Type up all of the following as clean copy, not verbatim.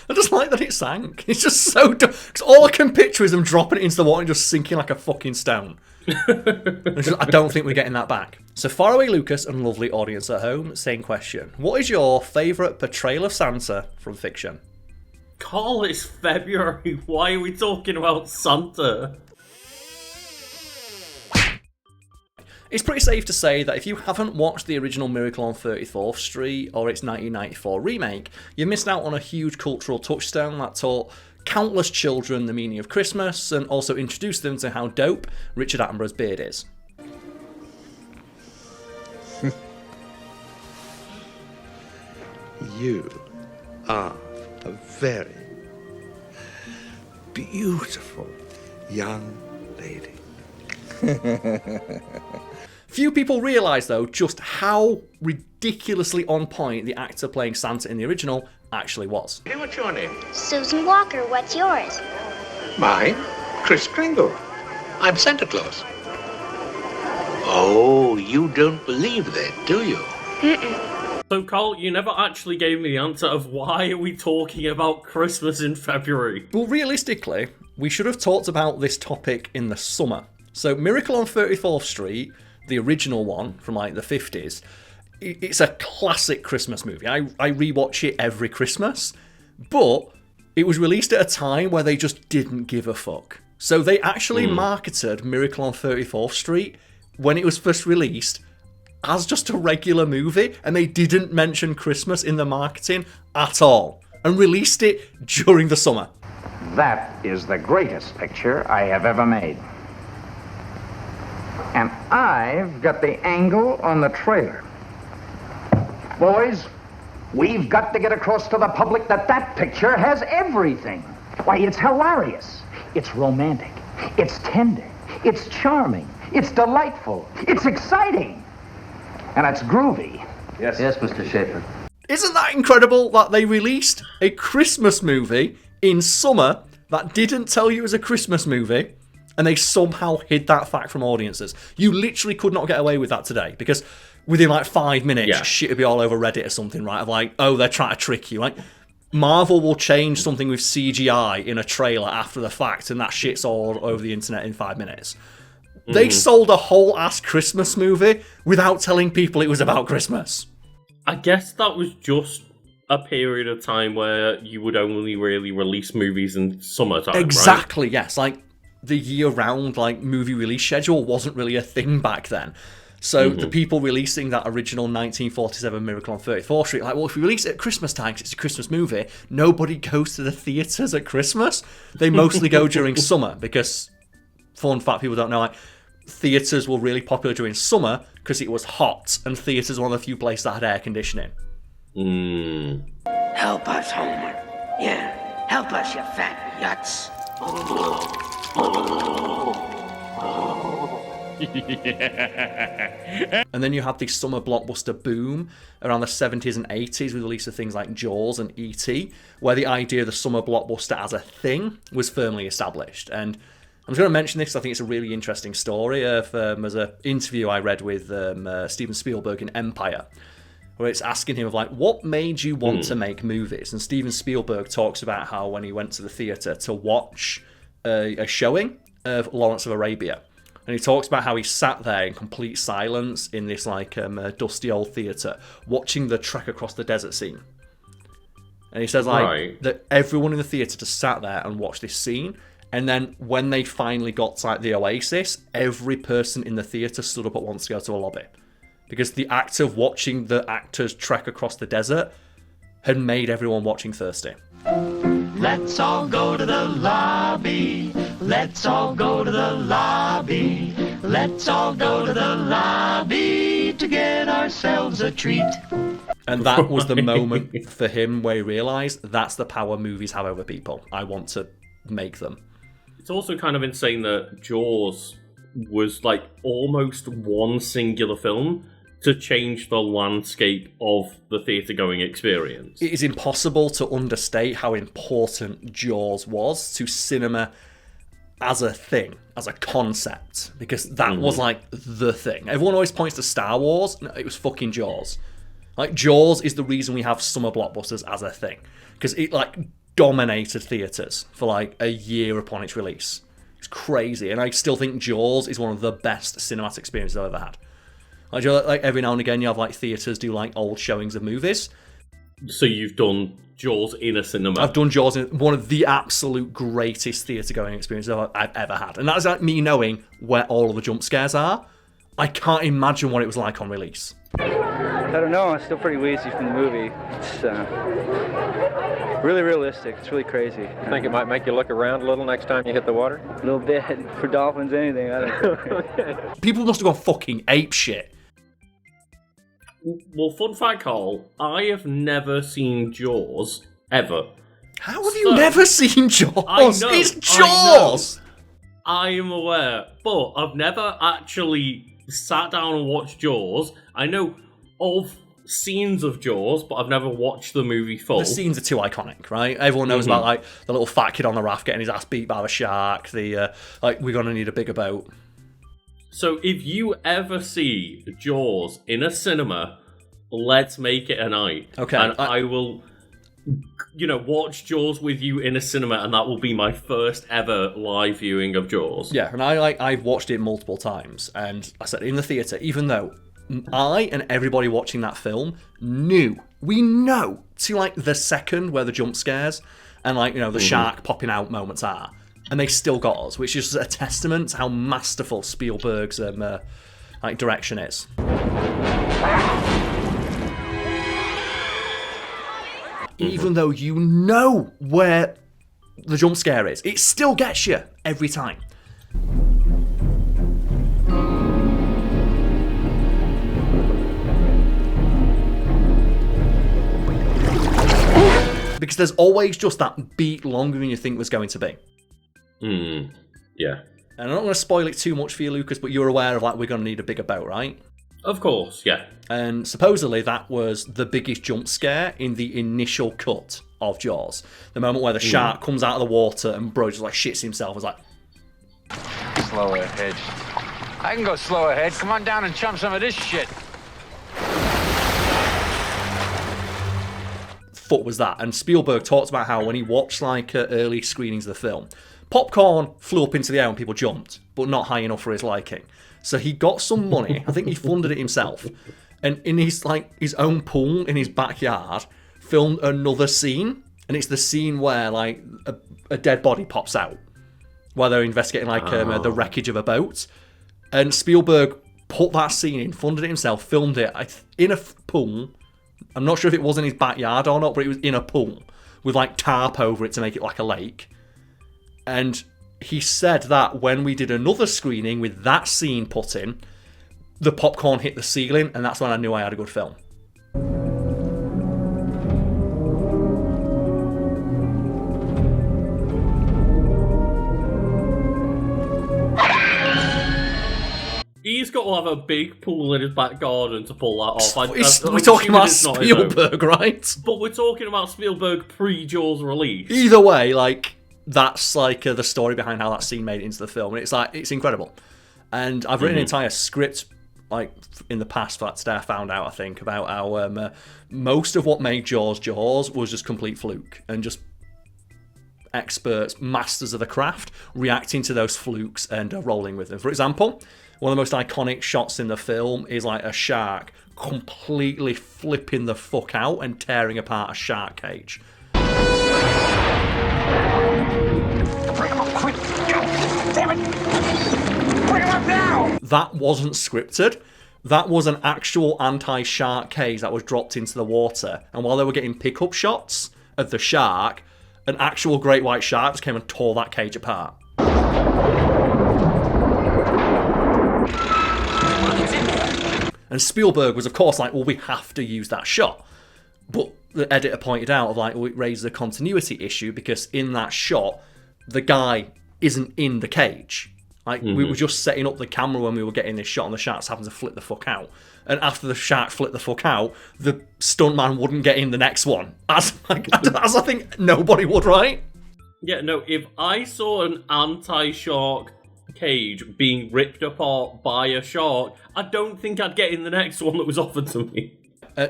I just like that it sank. It's just so dumb. Because all I can picture is them dropping it into the water and just sinking like a fucking stone. I don't think we're getting that back. So Faraway Lucas and lovely audience at home, same question. What is your favourite portrayal of Santa from fiction? Karl, it's February. Why are we talking about Santa? It's pretty safe to say that if you haven't watched the original Miracle on 34th Street or its 1994 remake, you missed out on a huge cultural touchstone that taught countless children the meaning of Christmas and also introduced them to how dope Richard Attenborough's beard is. You are a very beautiful young lady. Few people realise, though, just how ridiculously on point the actor playing Santa in the original actually was. Hey, what's your name? Susan Walker, what's yours? Mine? Kris Kringle. I'm Santa Claus. Oh, you don't believe that, do you? Mm-mm. So, Karl, you never actually gave me the answer of why are we talking about Christmas in February? Well, realistically, we should have talked about this topic in the summer. So, Miracle on 34th Street, the original one from like the 50s, it's a classic Christmas movie. I rewatch it every Christmas, but it was released at a time where they just didn't give a fuck. So they actually marketed Miracle on 34th Street when it was first released as just a regular movie, and they didn't mention Christmas in the marketing at all, and released it during the summer. That is the greatest picture I have ever made. And I've got the angle on the trailer. Boys, we've got to get across to the public that picture has everything. Why, it's hilarious. It's romantic. It's tender. It's charming. It's delightful. It's exciting. And it's groovy. Yes, Mr. Schaefer. Isn't that incredible that they released a Christmas movie in summer that didn't tell you it was a Christmas movie, and they somehow hid that fact from audiences? You literally could not get away with that today, because within like 5 minutes, shit would be all over Reddit or something, right? Of like, oh, they're trying to trick you. Like, Marvel will change something with CGI in a trailer after the fact, and that shit's all over the internet in 5 minutes. They sold a whole ass Christmas movie without telling people it was about Christmas. I guess that was just a period of time where you would only really release movies in summertime, Exactly, right? yes. Like, the year-round like movie release schedule wasn't really a thing back then. So the people releasing that original 1947 Miracle on 34th Street, like, well, if we release it at Christmas time because it's a Christmas movie, nobody goes to the theatres at Christmas. They mostly go during summer because, fun fact, people don't know, like, theatres were really popular during summer because it was hot, and theatres were one of the few places that had air conditioning. Help us, Homer. Yeah, help us, you fat yuts. And then you had the summer blockbuster boom around the 70s and 80s with the release of things like Jaws and E.T., where the idea of the summer blockbuster as a thing was firmly established. And I'm just going to mention this because I think it's a really interesting story. There's an interview I read with Steven Spielberg in Empire, where it's asking him of like, what made you want to make movies? And Steven Spielberg talks about how when he went to the theatre to watch a showing of Lawrence of Arabia, and he talks about how he sat there in complete silence in this like dusty old theatre watching the trek across the desert scene. And he says like that everyone in the theatre just sat there and watched this scene. And then when they finally got to like the Oasis, every person in the theatre stood up at once to go to a lobby. Because the act of watching the actors trek across the desert had made everyone watching thirsty. Let's all go to the lobby. Let's all go to the lobby. Let's all go to the lobby to get ourselves a treat. And that was the moment for him where he realised that's the power movies have over people. I want to make them. It's also kind of insane that Jaws was like almost one singular film to change the landscape of the theatre-going experience. It is impossible to understate how important Jaws was to cinema as a thing, as a concept, because that was like the thing. Everyone always points to Star Wars. No, it was fucking Jaws. Like, Jaws is the reason we have summer blockbusters as a thing, because it like dominated theatres for like a year upon its release. It's crazy, and I still think Jaws is one of the best cinematic experiences I've ever had. Like, you know, like every now and again, you have like theatres do like old showings of movies. So you've done Jaws in a cinema? I've done Jaws in one of the absolute greatest theatre-going experiences I've ever had, and that's like me knowing where all of the jump scares are. I can't imagine what it was like on release. I don't know, I'm still pretty wheezy from the movie. It's really realistic, it's really crazy. I think it might make you look around a little next time you hit the water? A little bit, for dolphins, anything, I don't know. Okay. People must have gone fucking apeshit. Well, fun fact, Karl, I have never seen Jaws, ever. How have you never seen Jaws? I know, It's Jaws! I am aware, but I've never actually sat down and watched Jaws. I know of scenes of Jaws, but I've never watched the movie full. The scenes are too iconic, right? Everyone knows about like the little fat kid on the raft getting his ass beat by the shark. The like, we're gonna need a bigger boat. So if you ever see Jaws in a cinema, let's make it a night. Okay. And I will, watch Jaws with you in a cinema, and that will be my first ever live viewing of Jaws. Yeah, and I've watched it multiple times, and I said in the theatre, even though I and everybody watching that film we know to like the second where the jump scares and like, the shark popping out moments are. And they still got us, which is a testament to how masterful Spielberg's direction is. Even though you know where the jump scare is, it still gets you every time. Because there's always just that beat longer than you think was going to be. Yeah. And I'm not going to spoil it too much for you, Lucas, but you're aware of like we're going to need a bigger boat, right? Of course, yeah. And supposedly that was the biggest jump scare in the initial cut of Jaws. The moment where the shark comes out of the water and bro just like shits himself. It's like, slow ahead. I can go slow ahead. Come on down and chum some of this shit. Foot was that. And Spielberg talked about how when he watched like early screenings of the film, popcorn flew up into the air and people jumped, but not high enough for his liking. So he got some money. I think he funded it himself, and in his own pool in his backyard, filmed another scene. And it's the scene where like a dead body pops out while they're investigating like the wreckage of a boat. And Spielberg put that scene in, funded it himself, filmed it in a pool. I'm not sure if it was in his backyard or not, but it was in a pool with like tarp over it to make it like a lake. And he said that when we did another screening with that scene put in, the popcorn hit the ceiling, and that's when I knew I had a good film. He's got to have a big pool in his back garden to pull that off. We're talking about Spielberg, right? But we're talking about Spielberg pre-Jaws release. Either way, like, that's like the story behind how that scene made it into the film. And it's incredible. And I've written an entire script, like, in the past, that today I found out, I think, about how most of what made Jaws was just complete fluke. And just experts, masters of the craft, reacting to those flukes and rolling with them. For example, one of the most iconic shots in the film is like a shark completely flipping the fuck out and tearing apart a shark cage. Bring him up quick! Damn it! Bring him up now! That wasn't scripted. That was an actual anti-shark cage that was dropped into the water. And while they were getting pickup shots of the shark, an actual great white shark just came and tore that cage apart. And Spielberg was, of course, like, well, we have to use that shot. But the editor pointed out, like, well, it raised a continuity issue because in that shot, the guy isn't in the cage. Like, we were just setting up the camera when we were getting this shot, and the shark's happened to flip the fuck out. And after the shark flipped the fuck out, the stuntman wouldn't get in the next one. As I think nobody would, right? Yeah, no, if I saw an anti-shark cage being ripped apart by a shark, I don't think I'd get in the next one that was offered to me.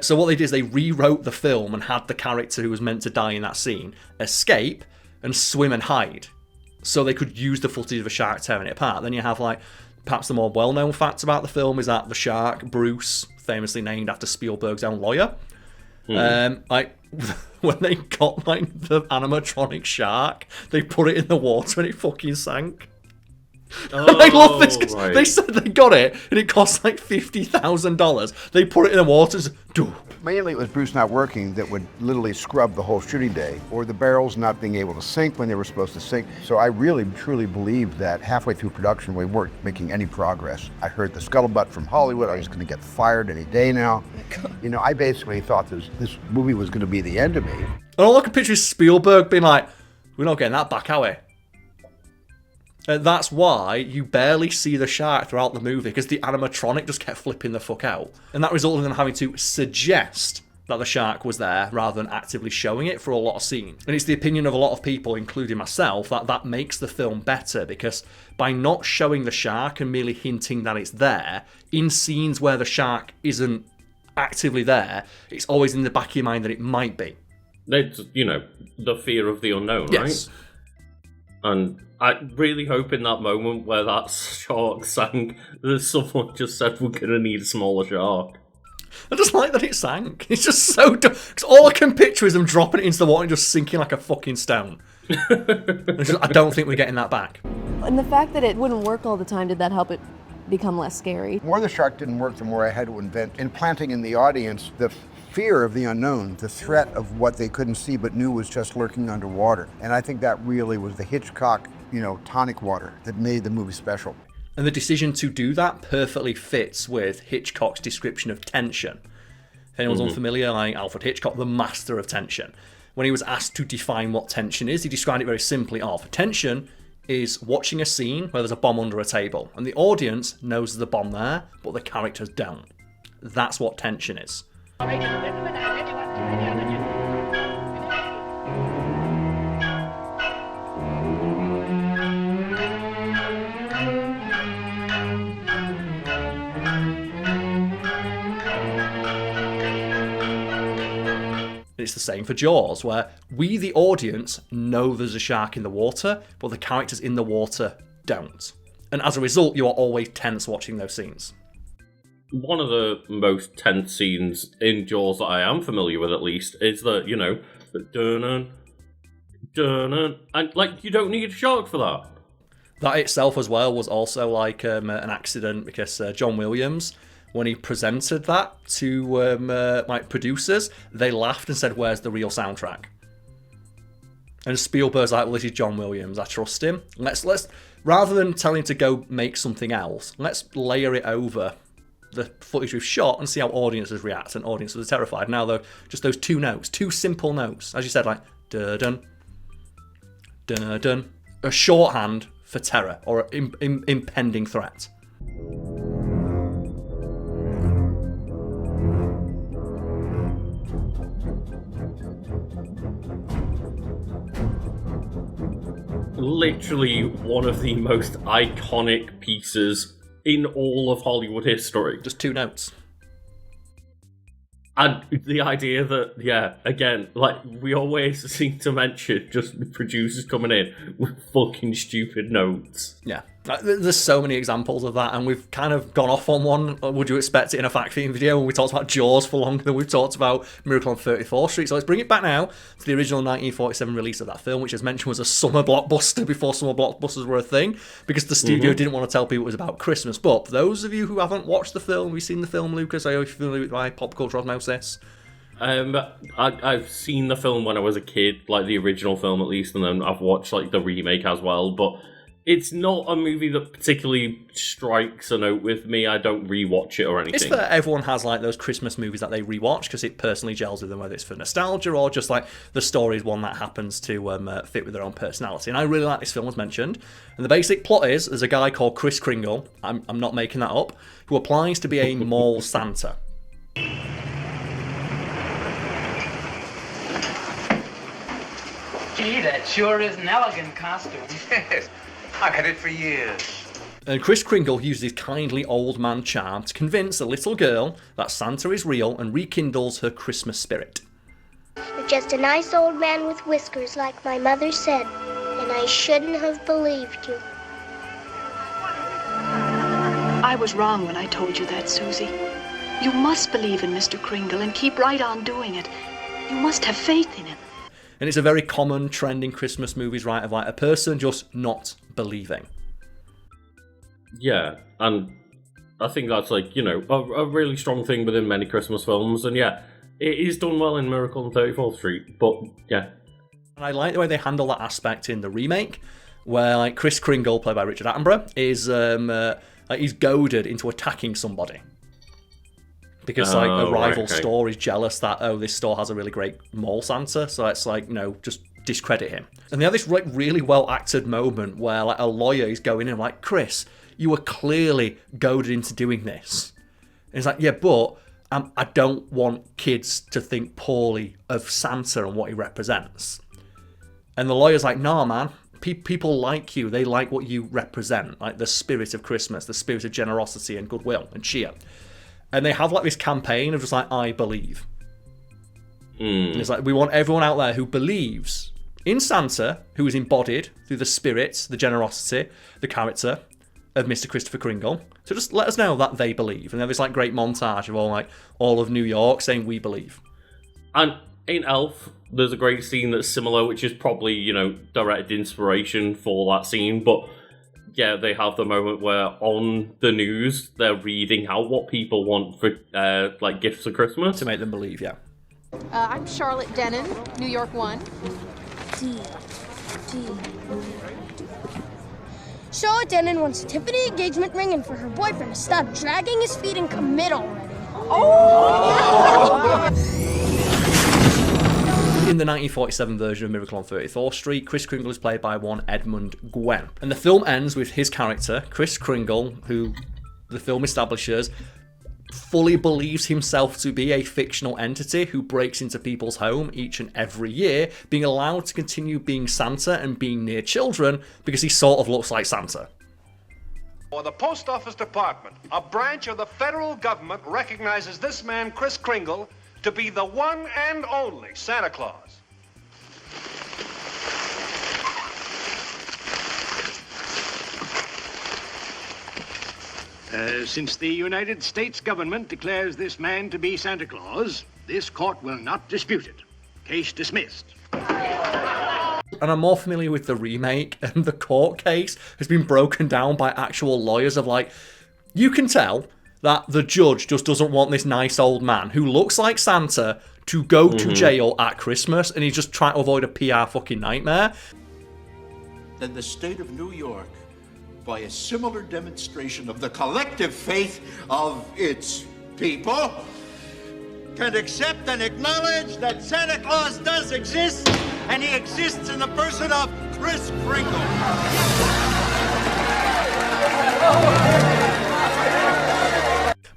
So what they did is they rewrote the film and had the character who was meant to die in that scene escape and swim and hide, so they could use the footage of a shark tearing it apart. Then you have, like, perhaps the more well-known fact about the film is that the shark, Bruce, famously named after Spielberg's own lawyer, like, when they got, like, the animatronic shark, they put it in the water and it fucking sank. Oh, I love this because right. they said they got it and it cost like $50,000. They put it in the water and just, Mainly it was Bruce not working that would literally scrub the whole shooting day, or the barrels not being able to sink when they were supposed to sink. So I really, truly believe that halfway through production we weren't making any progress. I heard the scuttlebutt from Hollywood, I was going to get fired any day now. You know, I basically thought this movie was going to be the end of me. And all I can picture is Spielberg being like, we're not getting that back, are we? And that's why you barely see the shark throughout the movie, because the animatronic just kept flipping the fuck out. And that resulted in them having to suggest that the shark was there rather than actively showing it for a lot of scenes. And it's the opinion of a lot of people, including myself, that that makes the film better, because by not showing the shark and merely hinting that it's there, in scenes where the shark isn't actively there, it's always in the back of your mind that it might be. It's, you know, the fear of the unknown, yes. Right? And I really hope in that moment where that shark sank, that someone just said, we're going to need a smaller shark. I just like that it sank. It's just so dumb. Because all I can picture is them dropping it into the water and just sinking like a fucking stone. I don't think we're getting that back. And the fact that it wouldn't work all the time, did that help it become less scary? The more the shark didn't work, the more I had to invent, implanting in the audience the fear of the unknown, the threat of what they couldn't see but knew was just lurking underwater. And I think that really was the Hitchcock, you know, tonic water that made the movie special. And the decision to do that perfectly fits with Hitchcock's description of tension. If anyone's unfamiliar, like Alfred Hitchcock, the master of tension. When he was asked to define what tension is, he described it very simply of, tension is watching a scene where there's a bomb under a table, and the audience knows there's a bomb there, but the characters don't. That's what tension is. It's the same for Jaws, where we, the audience, know there's a shark in the water, but the characters in the water don't. And as a result, you are always tense watching those scenes. One of the most tense scenes in Jaws that I am familiar with, at least, is the, you know, the dun-dun, dun-dun, and, like, you don't need a shark for that. That itself as well was also like an accident, because John Williams, when he presented that to like producers, they laughed and said, "Where's the real soundtrack?" And Spielberg's like, "Well, this is John Williams. I trust him. Let's rather than telling him to go make something else, let's layer it over the footage we've shot and see how audiences react." And audiences are terrified. Now, though, just those two notes, two simple notes, as you said, like dun dun dun, a shorthand for terror or impending threat. Literally one of the most iconic pieces in all of Hollywood history. Just two notes. And the idea that, yeah, again, like, we always seem to mention just producers coming in with fucking stupid notes. Yeah. There's so many examples of that, and we've kind of gone off on one. Would you expect it in a fact theme video when we talked about Jaws for longer than we've talked about Miracle on 34th Street? So let's bring it back now to the original 1947 release of that film, which, as mentioned, was a summer blockbuster before summer blockbusters were a thing, because the studio didn't want to tell people it was about Christmas. But for those of you who haven't watched the film, have you seen the film, Lucas? Are you familiar with my pop culture osmosis? I've seen the film when I was a kid, like the original film at least, and then I've watched like the remake as well, but it's not a movie that particularly strikes a note with me. I don't rewatch it or anything. It's that everyone has like those Christmas movies that they rewatch because it personally gels with them, whether it's for nostalgia or just like the story is one that happens to fit with their own personality. And I really like this film, as mentioned. And the basic plot is there's a guy called Kris Kringle, I'm not making that up, who applies to be a mall Santa. Gee, that sure is an elegant costume. Yes, I've had it for years. And Kris Kringle uses his kindly old man charm to convince a little girl that Santa is real and rekindles her Christmas spirit. You're just a nice old man with whiskers, like my mother said, and I shouldn't have believed you. I was wrong when I told you that, Susie. You must believe in Mr. Kringle and keep right on doing it. You must have faith in him. And it's a very common trend in Christmas movies, right, of like a person just not believing. Yeah, and I think that's like, you know, a really strong thing within many Christmas films, and yeah, it is done well in Miracle on 34th Street, but yeah. And I like the way they handle that aspect in the remake, where like Kris Kringle, played by Richard Attenborough, is like he's goaded into attacking somebody. Because like a rival store is jealous that, oh, this store has a really great mall Santa, so it's like, you know, just discredit him. And they have this like really well acted moment where like a lawyer is going in like, Chris, you were clearly goaded into doing this. And he's like, yeah, but I don't want kids to think poorly of Santa and what he represents. And the lawyer's like, nah, man, people like you. They like what you represent, like the spirit of Christmas, the spirit of generosity and goodwill and cheer. And they have like this campaign of just like, I believe. And it's like, we want everyone out there who believes in Santa, who is embodied through the spirit, the generosity, the character of Mr. Christopher Kringle. So just let us know that they believe. And they have this like great montage of all of New York saying we believe. And in Elf, there's a great scene that's similar, which is probably, you know, direct inspiration for that scene. But yeah, they have the moment where on the news they're reading out what people want for like gifts for Christmas to make them believe. Yeah. I'm Charlotte Denon, New York 1. Charlotte Denon wants a Tiffany engagement ring and for her boyfriend to stop dragging his feet and commit already. Oh! In the 1947 version of Miracle on 34th Street, Kris Kringle is played by one Edmund Gwenn. And the film ends with his character, Kris Kringle, who the film establishes fully believes himself to be a fictional entity who breaks into people's home each and every year, being allowed to continue being Santa and being near children because he sort of looks like Santa. Or the Post Office Department, a branch of the federal government, recognizes this man, Kris Kringle, to be the one and only Santa Claus. Since the United States government declares this man to be Santa Claus, this court will not dispute it. Case dismissed. And I'm more familiar with the remake, and the court case has been broken down by actual lawyers of like, you can tell that the judge just doesn't want this nice old man who looks like Santa to go to jail at Christmas, and he's just trying to avoid a PR fucking nightmare. Then the state of New York, by a similar demonstration of the collective faith of its people, can accept and acknowledge that Santa Claus does exist, and he exists in the person of Kris Kringle.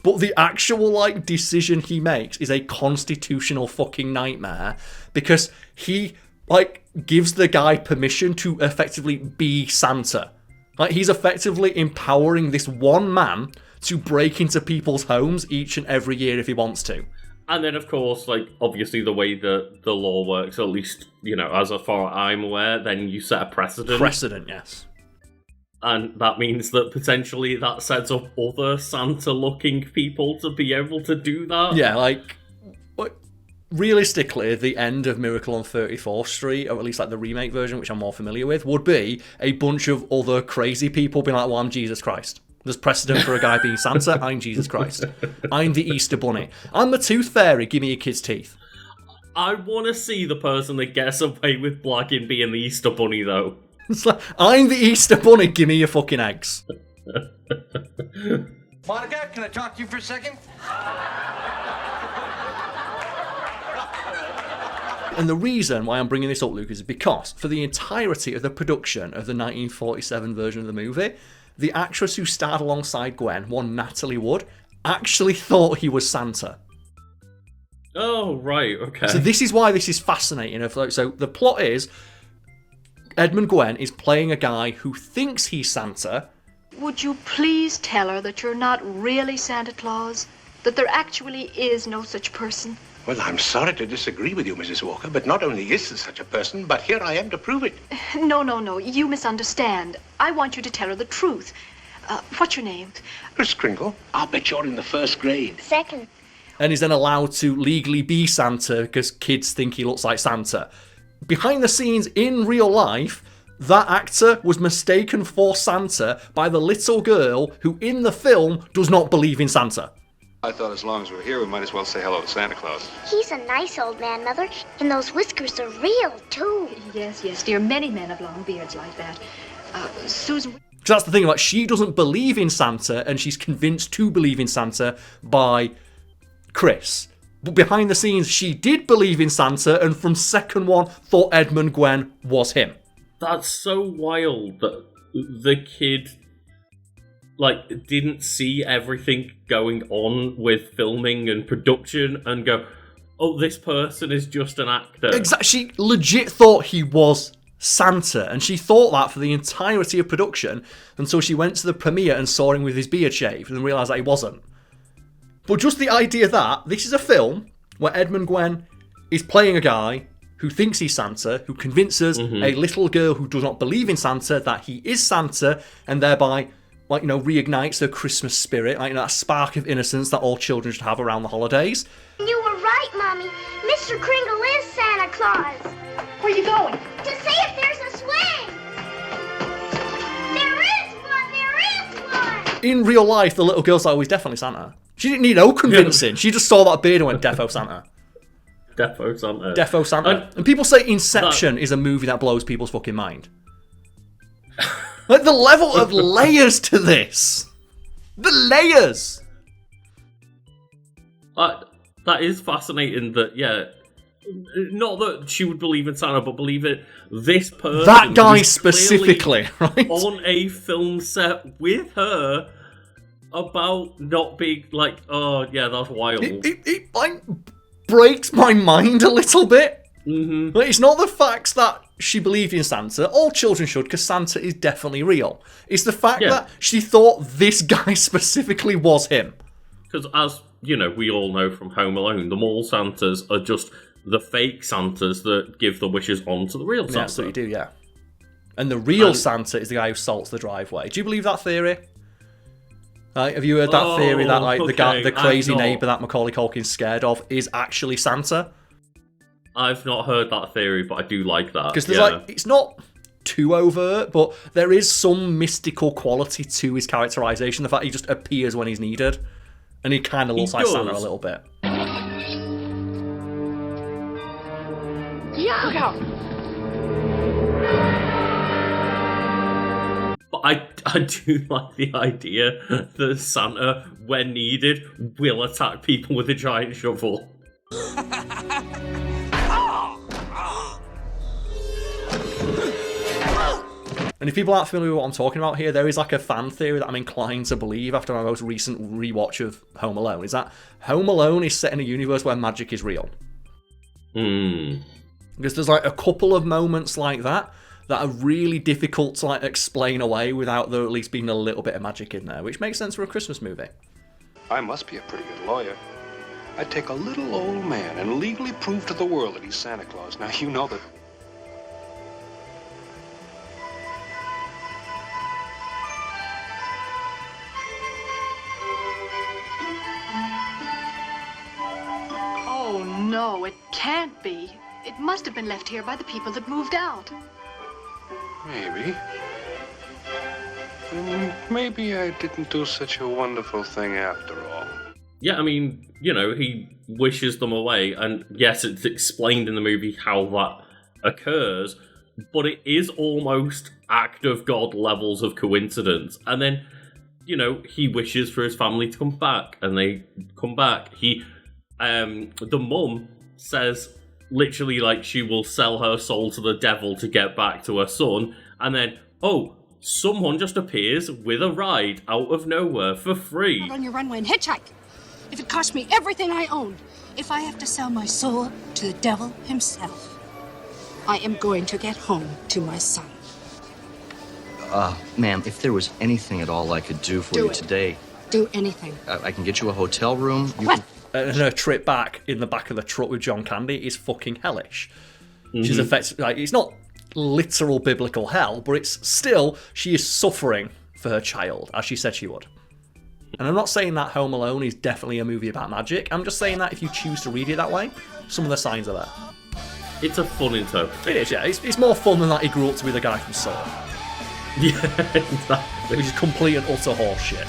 But the actual like decision he makes is a constitutional fucking nightmare, because he like gives the guy permission to effectively be Santa. Like, he's effectively empowering this one man to break into people's homes each and every year if he wants to. And then, of course, like, obviously the way that the law works, at least, you know, as far as I'm aware, then you set a precedent. Precedent, yes. And that means that potentially that sets up other Santa-looking people to be able to do that. Yeah, like, realistically, the end of Miracle on 34th Street, or at least like the remake version, which I'm more familiar with, would be a bunch of other crazy people being like, well, I'm Jesus Christ. There's precedent for a guy being Santa. I'm Jesus Christ. I'm the Easter Bunny. I'm the Tooth Fairy. Give me your kid's teeth. I want to see the person that gets away with blacking being the Easter Bunny, though. It's like, I'm the Easter Bunny. Give me your fucking eggs. Monica, can I talk to you for a second? And the reason why I'm bringing this up, Luke, is because for the entirety of the production of the 1947 version of the movie, the actress who starred alongside Gwen, one Natalie Wood, actually thought he was Santa. Oh, right, okay. So this is why this is fascinating. So the plot is, Edmund Gwenn is playing a guy who thinks he's Santa, Would you please tell her that you're not really Santa Claus? That there actually is no such person? Well, I'm sorry to disagree with you, Mrs. Walker, but not only is there such a person, but here I am to prove it. No. You misunderstand. I want you to tell her the truth. What's your name? Chris Kringle. I'll bet you're in the first grade. Second. And he's then allowed to legally be Santa because kids think he looks like Santa. Behind the scenes, in real life, that actor was mistaken for Santa by the little girl who, in the film, does not believe in Santa. I thought as long as we're here, we might as well say hello to Santa Claus. He's a nice old man, Mother, and those whiskers are real, too. Yes, dear. Many men have long beards like that. Susan... So that's the thing, like, she doesn't believe in Santa, and she's convinced to believe in Santa by Chris. But behind the scenes, she did believe in Santa, and from second one, thought Edmund Gwenn was him. That's so wild that the kid, like, didn't see everything going on with filming and production and go, oh, this person is just an actor. Exactly. She legit thought he was Santa, and she thought that for the entirety of production until she went to the premiere and saw him with his beard shaved and realised that he wasn't. But just the idea that this is a film where Edmund Gwenn is playing a guy who thinks he's Santa, who convinces a little girl who does not believe in Santa that he is Santa, and thereby, like, you know, reignites her Christmas spirit, like, you know, that spark of innocence that all children should have around the holidays. You were right, Mommy. Mr. Kringle is Santa Claus. Where are you going? To see if there's a swing. There is one. There is one. In real life, the little girl's like, oh, he's definitely Santa. She didn't need no convincing. She just saw that beard and went, Defo Santa. Defo Santa. Defo Santa. And people say Inception is a movie that blows people's fucking mind. Like, the level of layers to this. The layers. That is fascinating that, yeah, not that she would believe in Santa, but believe it, this person... That guy specifically, right? On a film set with her about not being like, oh, yeah, that's wild. It like, breaks my mind a little bit. Mm-hmm. Like, it's not the fact that she believed in Santa. All children should, because Santa is definitely real. It's the fact that she thought this guy specifically was him. Because as, you know, we all know from Home Alone, the mall Santas are just the fake Santas that give the wishes on to the real Santa. Yeah, that's what you do, yeah. And the real Santa is the guy who salts the driveway. Do you believe that theory? Have you heard that theory that, like, the crazy neighbour that Macaulay Culkin's scared of is actually Santa? I've not heard that theory, but I do like that. Because there's like, it's not too overt, but there is some mystical quality to his characterization. The fact he just appears when he's needed, and he kind of looks like Santa a little bit. Yeah. But I do like the idea that Santa, when needed, will attack people with a giant shovel. And if people aren't familiar with what I'm talking about here, there is like a fan theory that I'm inclined to believe after my most recent rewatch of Home Alone, is that Home Alone is set in a universe where magic is real. Because there's like a couple of moments like that are really difficult to like explain away without there at least being a little bit of magic in there, which makes sense for a Christmas movie. I must be a pretty good lawyer. I'd take a little old man and legally prove to the world that he's Santa Claus. Now, you know that... Oh, no, it can't be. It must have been left here by the people that moved out. Maybe. Maybe I didn't do such a wonderful thing after all. Yeah, I mean, you know, he wishes them away, and yes, it's explained in the movie how that occurs, but it is almost act of God levels of coincidence. And then, you know, he wishes for his family to come back, and they come back. The mum says, literally, like, she will sell her soul to the devil to get back to her son, and then, oh, someone just appears with a ride out of nowhere for free. On your runway and hitchhike. If it costs me everything I own, if I have to sell my soul to the devil himself, I am going to get home to my son. Ma'am, if there was anything at all I could do for Do you it. today, Do anything. I can get you a hotel room. What? And her trip back in the back of the truck with John Candy is fucking hellish. She's effectively, like, it's not literal biblical hell, but it's still, she is suffering for her child, as she said she would. And I'm not saying that Home Alone is definitely a movie about magic. I'm just saying that if you choose to read it that way, some of the signs are there. It's a fun interpretation. It is, yeah. It's more fun than that he grew up to be the guy from Saw. Yeah, exactly. Which is complete and utter horseshit.